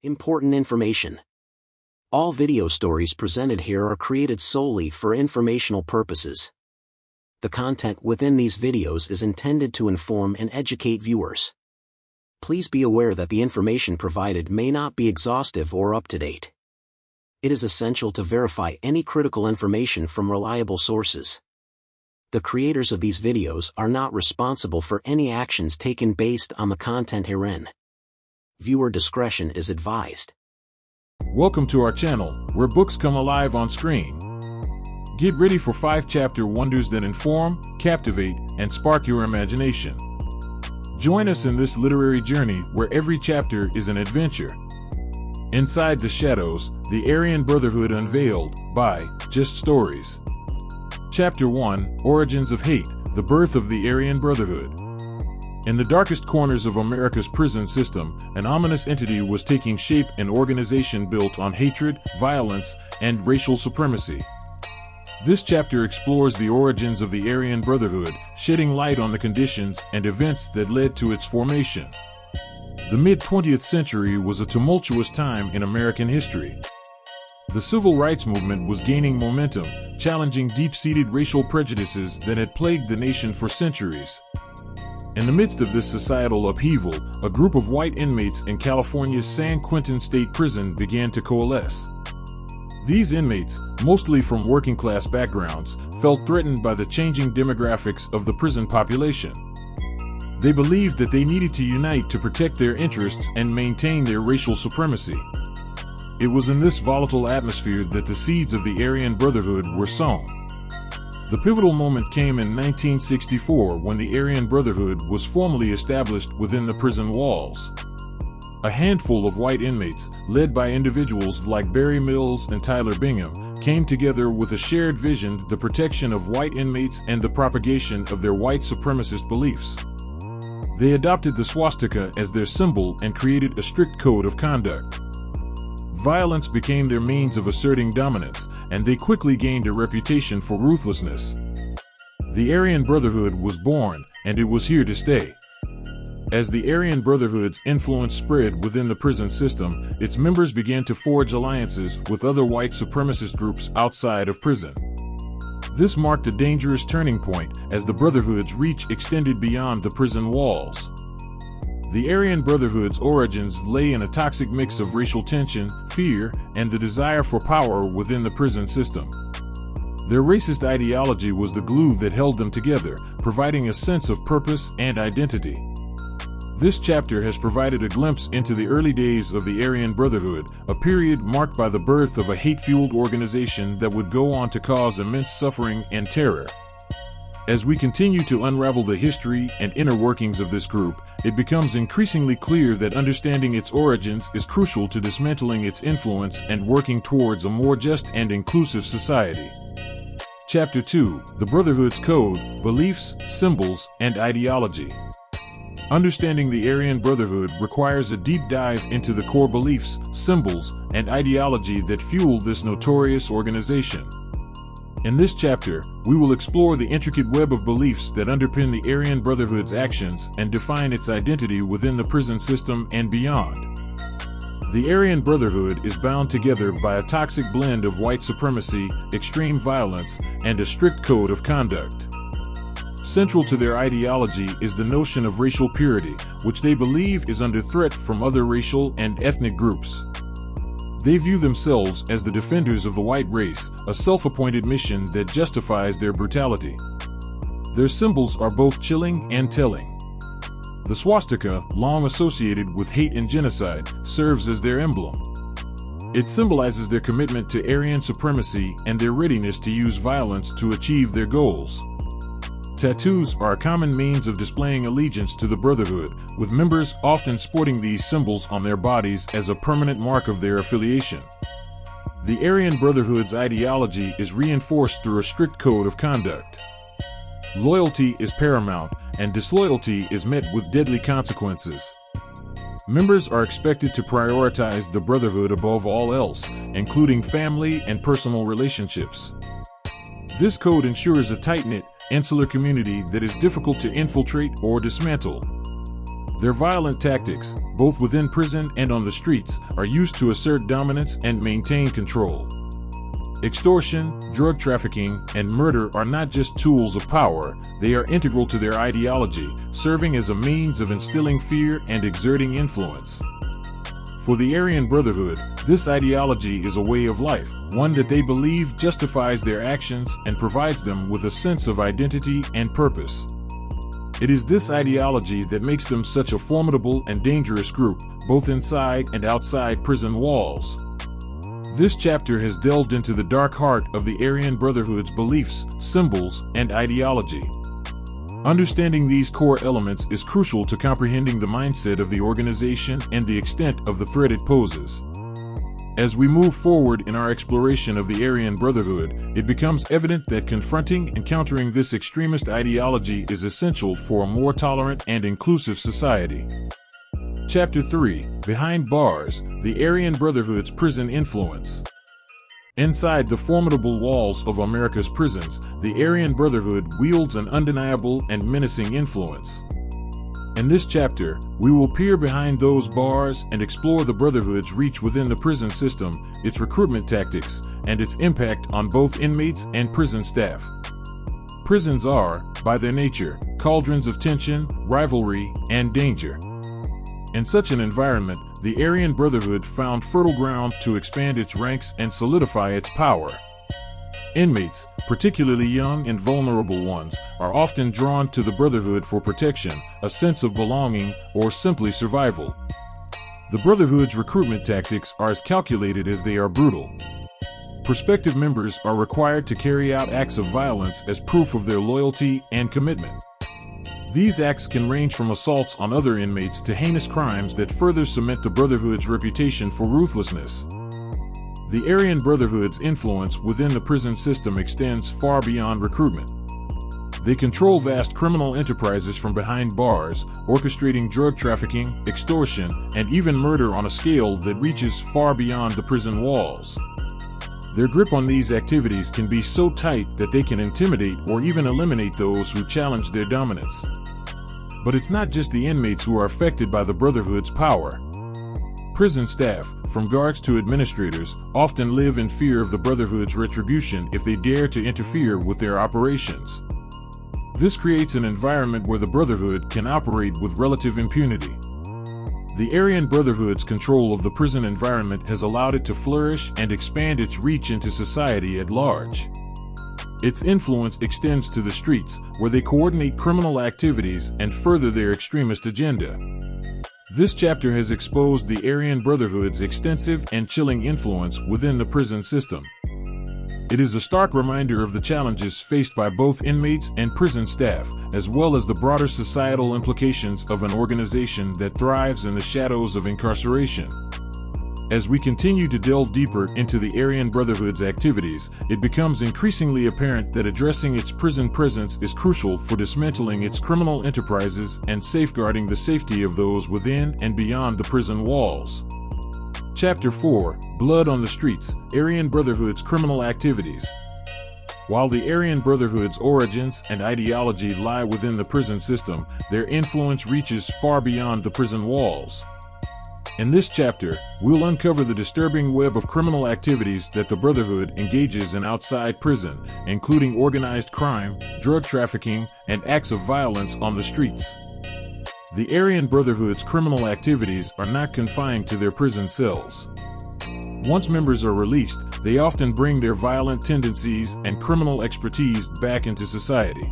Important information. All video stories presented here are created solely for informational purposes. The content within these videos is intended to inform and educate viewers. Please be aware that the information provided may not be exhaustive or up-to-date. It is essential to verify any critical information from reliable sources. The creators of these videos are not responsible for any actions taken based on the content herein. Viewer discretion is advised. Welcome to our channel, where books come alive on screen. Get ready for 5-chapter wonders that inform, captivate, and spark your imagination. Join us in this literary journey where every chapter is an adventure. Inside the Shadows, the Aryan Brotherhood Unveiled, by Just Stories. Chapter 1, Origins of Hate, the Birth of the Aryan Brotherhood. In the darkest corners of America's prison system, an ominous entity was taking shape, an organization built on hatred, violence, and racial supremacy. This chapter explores the origins of the Aryan Brotherhood, shedding light on the conditions and events that led to its formation. The mid-20th century was a tumultuous time in American history. The civil rights movement was gaining momentum, challenging deep-seated racial prejudices that had plagued the nation for centuries. In the midst of this societal upheaval, a group of white inmates in California's San Quentin State Prison began to coalesce. These inmates, mostly from working-class backgrounds, felt threatened by the changing demographics of the prison population. They believed that they needed to unite to protect their interests and maintain their racial supremacy. It was in this volatile atmosphere that the seeds of the Aryan Brotherhood were sown. The pivotal moment came in 1964 when the Aryan Brotherhood was formally established within the prison walls. A handful of white inmates, led by individuals like Barry Mills and Tyler Bingham, came together with a shared vision: the protection of white inmates and the propagation of their white supremacist beliefs. They adopted the swastika as their symbol and created a strict code of conduct. Violence became their means of asserting dominance, and they quickly gained a reputation for ruthlessness. The Aryan Brotherhood was born, and it was here to stay. As the Aryan Brotherhood's influence spread within the prison system, its members began to forge alliances with other white supremacist groups outside of prison. This marked a dangerous turning point, as the Brotherhood's reach extended beyond the prison walls. The Aryan Brotherhood's origins lay in a toxic mix of racial tension, fear, and the desire for power within the prison system. Their racist ideology was the glue that held them together, providing a sense of purpose and identity. This chapter has provided a glimpse into the early days of the Aryan Brotherhood, a period marked by the birth of a hate-fueled organization that would go on to cause immense suffering and terror. As we continue to unravel the history and inner workings of this group, it becomes increasingly clear that understanding its origins is crucial to dismantling its influence and working towards a more just and inclusive society. Chapter 2, The Brotherhood's Code, Beliefs, Symbols, and Ideology. Understanding the Aryan Brotherhood requires a deep dive into the core beliefs, symbols, and ideology that fuel this notorious organization. In this chapter, we will explore the intricate web of beliefs that underpin the Aryan Brotherhood's actions and define its identity within the prison system and beyond. The Aryan Brotherhood is bound together by a toxic blend of white supremacy, extreme violence, and a strict code of conduct. Central to their ideology is the notion of racial purity, which they believe is under threat from other racial and ethnic groups. They view themselves as the defenders of the white race, a self-appointed mission that justifies their brutality. Their symbols are both chilling and telling. The swastika, long associated with hate and genocide, serves as their emblem. It symbolizes their commitment to Aryan supremacy and their readiness to use violence to achieve their goals. Tattoos are a common means of displaying allegiance to the Brotherhood, with members often sporting these symbols on their bodies as a permanent mark of their affiliation. The Aryan Brotherhood's ideology is reinforced through a strict code of conduct. Loyalty is paramount, and disloyalty is met with deadly consequences. Members are expected to prioritize the Brotherhood above all else, including family and personal relationships. This code ensures a tight-knit, insular community that is difficult to infiltrate or dismantle. Their violent tactics, both within prison and on the streets, are used to assert dominance and maintain control. Extortion, drug trafficking, and murder are not just tools of power, they are integral to their ideology, serving as a means of instilling fear and exerting influence. For the Aryan Brotherhood, this ideology is a way of life, one that they believe justifies their actions and provides them with a sense of identity and purpose. It is this ideology that makes them such a formidable and dangerous group, both inside and outside prison walls. This chapter has delved into the dark heart of the Aryan Brotherhood's beliefs, symbols, and ideology. Understanding these core elements is crucial to comprehending the mindset of the organization and the extent of the threat it poses. As we move forward in our exploration of the Aryan Brotherhood, it becomes evident that confronting and countering this extremist ideology is essential for a more tolerant and inclusive society. Chapter 3: Behind Bars, the Aryan Brotherhood's Prison Influence. Inside the formidable walls of America's prisons, the Aryan Brotherhood wields an undeniable and menacing influence. In this chapter, we will peer behind those bars and explore the Brotherhood's reach within the prison system, its recruitment tactics, and its impact on both inmates and prison staff. Prisons are, by their nature, cauldrons of tension, rivalry, and danger. In such an environment, the Aryan Brotherhood found fertile ground to expand its ranks and solidify its power. Inmates, particularly young and vulnerable ones, are often drawn to the Brotherhood for protection, a sense of belonging, or simply survival. The Brotherhood's recruitment tactics are as calculated as they are brutal. Prospective members are required to carry out acts of violence as proof of their loyalty and commitment. These acts can range from assaults on other inmates to heinous crimes that further cement the Brotherhood's reputation for ruthlessness. The Aryan Brotherhood's influence within the prison system extends far beyond recruitment. They control vast criminal enterprises from behind bars, orchestrating drug trafficking, extortion, and even murder on a scale that reaches far beyond the prison walls. Their grip on these activities can be so tight that they can intimidate or even eliminate those who challenge their dominance. But it's not just the inmates who are affected by the Brotherhood's power. Prison staff, from guards to administrators, often live in fear of the Brotherhood's retribution if they dare to interfere with their operations. This creates an environment where the Brotherhood can operate with relative impunity. The Aryan Brotherhood's control of the prison environment has allowed it to flourish and expand its reach into society at large. Its influence extends to the streets, where they coordinate criminal activities and further their extremist agenda. This chapter has exposed the Aryan Brotherhood's extensive and chilling influence within the prison system. It is a stark reminder of the challenges faced by both inmates and prison staff, as well as the broader societal implications of an organization that thrives in the shadows of incarceration. As we continue to delve deeper into the Aryan Brotherhood's activities, it becomes increasingly apparent that addressing its prison presence is crucial for dismantling its criminal enterprises and safeguarding the safety of those within and beyond the prison walls. Chapter 4: Blood on the Streets, Aryan Brotherhood's Criminal Activities. While the Aryan Brotherhood's origins and ideology lie within the prison system, their influence reaches far beyond the prison walls. In this chapter, we'll uncover the disturbing web of criminal activities that the Brotherhood engages in outside prison, including organized crime, drug trafficking, and acts of violence on the streets. The Aryan Brotherhood's criminal activities are not confined to their prison cells. Once members are released, they often bring their violent tendencies and criminal expertise back into society.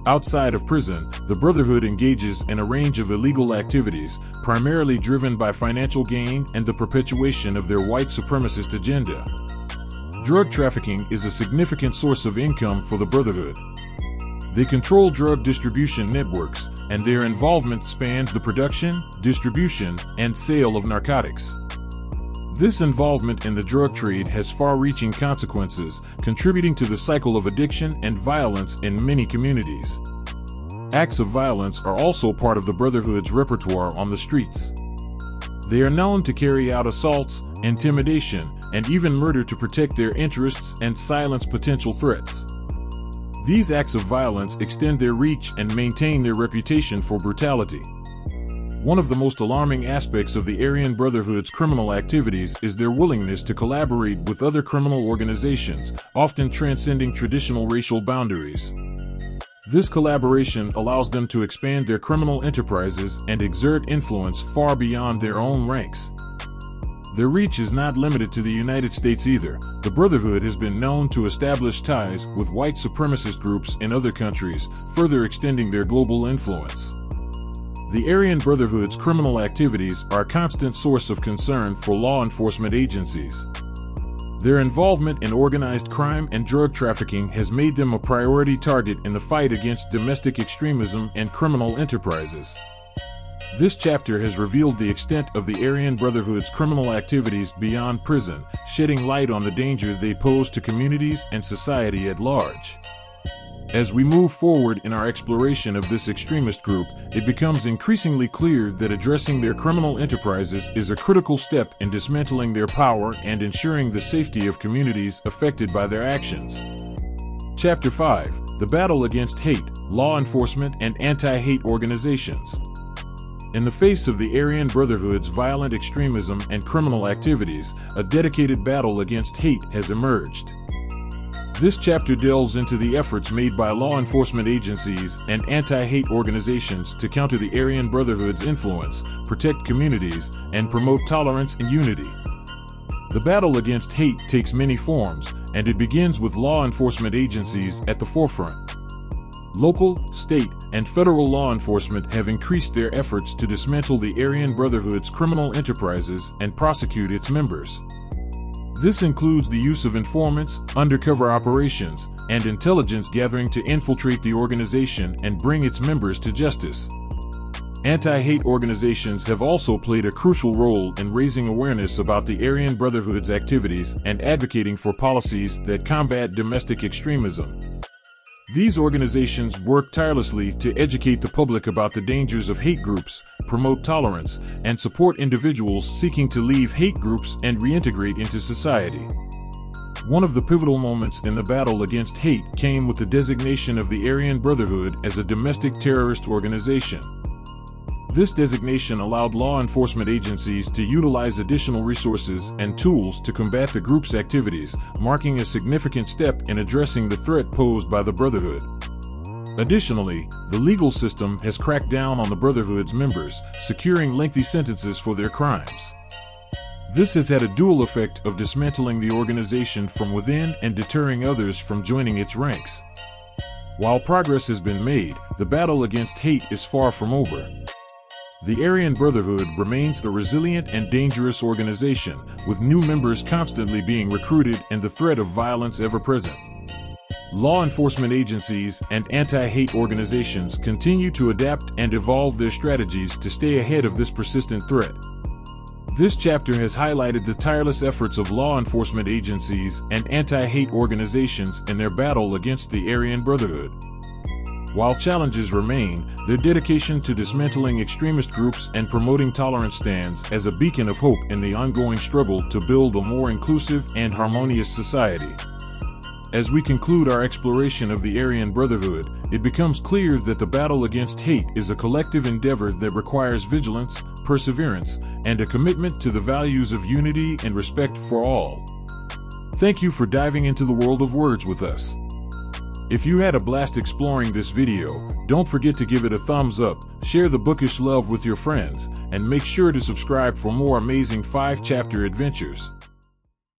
Outside of prison, the Brotherhood engages in a range of illegal activities, primarily driven by financial gain and the perpetuation of their white supremacist agenda. Drug trafficking is a significant source of income for the Brotherhood. They control drug distribution networks, and their involvement spans the production, distribution, and sale of narcotics. This involvement in the drug trade has far-reaching consequences, contributing to the cycle of addiction and violence in many communities. Acts of violence are also part of the Brotherhood's repertoire on the streets. They are known to carry out assaults, intimidation, and even murder to protect their interests and silence potential threats. These acts of violence extend their reach and maintain their reputation for brutality. One of the most alarming aspects of the Aryan Brotherhood's criminal activities is their willingness to collaborate with other criminal organizations, often transcending traditional racial boundaries. This collaboration allows them to expand their criminal enterprises and exert influence far beyond their own ranks. Their reach is not limited to the United States either. The Brotherhood has been known to establish ties with white supremacist groups in other countries, further extending their global influence. The Aryan Brotherhood's criminal activities are a constant source of concern for law enforcement agencies. Their involvement in organized crime and drug trafficking has made them a priority target in the fight against domestic extremism and criminal enterprises. This chapter has revealed the extent of the Aryan Brotherhood's criminal activities beyond prison, shedding light on the danger they pose to communities and society at large. As we move forward in our exploration of this extremist group, it becomes increasingly clear that addressing their criminal enterprises is a critical step in dismantling their power and ensuring the safety of communities affected by their actions. Chapter 5: The Battle Against Hate, Law Enforcement and Anti-Hate Organizations. In the face of the Aryan Brotherhood's violent extremism and criminal activities, a dedicated battle against hate has emerged. This chapter delves into the efforts made by law enforcement agencies and anti-hate organizations to counter the Aryan Brotherhood's influence, protect communities, and promote tolerance and unity. The battle against hate takes many forms, and it begins with law enforcement agencies at the forefront. Local, state, and federal law enforcement have increased their efforts to dismantle the Aryan Brotherhood's criminal enterprises and prosecute its members. This includes the use of informants, undercover operations, and intelligence gathering to infiltrate the organization and bring its members to justice. Anti-hate organizations have also played a crucial role in raising awareness about the Aryan Brotherhood's activities and advocating for policies that combat domestic extremism. These organizations work tirelessly to educate the public about the dangers of hate groups, promote tolerance, and support individuals seeking to leave hate groups and reintegrate into society. One of the pivotal moments in the battle against hate came with the designation of the Aryan Brotherhood as a domestic terrorist organization. This designation allowed law enforcement agencies to utilize additional resources and tools to combat the group's activities, marking a significant step in addressing the threat posed by the Brotherhood. Additionally, the legal system has cracked down on the Brotherhood's members, securing lengthy sentences for their crimes. This has had a dual effect of dismantling the organization from within and deterring others from joining its ranks. While progress has been made, the battle against hate is far from over. The Aryan Brotherhood remains a resilient and dangerous organization, with new members constantly being recruited and the threat of violence ever present. Law enforcement agencies and anti-hate organizations continue to adapt and evolve their strategies to stay ahead of this persistent threat. This chapter has highlighted the tireless efforts of law enforcement agencies and anti-hate organizations in their battle against the Aryan Brotherhood. While challenges remain, their dedication to dismantling extremist groups and promoting tolerance stands as a beacon of hope in the ongoing struggle to build a more inclusive and harmonious society. As we conclude our exploration of the Aryan Brotherhood, it becomes clear that the battle against hate is a collective endeavor that requires vigilance, perseverance, and a commitment to the values of unity and respect for all. Thank you for diving into the world of words with us. If you had a blast exploring this video, don't forget to give it a thumbs up, share the bookish love with your friends, and make sure to subscribe for more amazing 5-chapter adventures.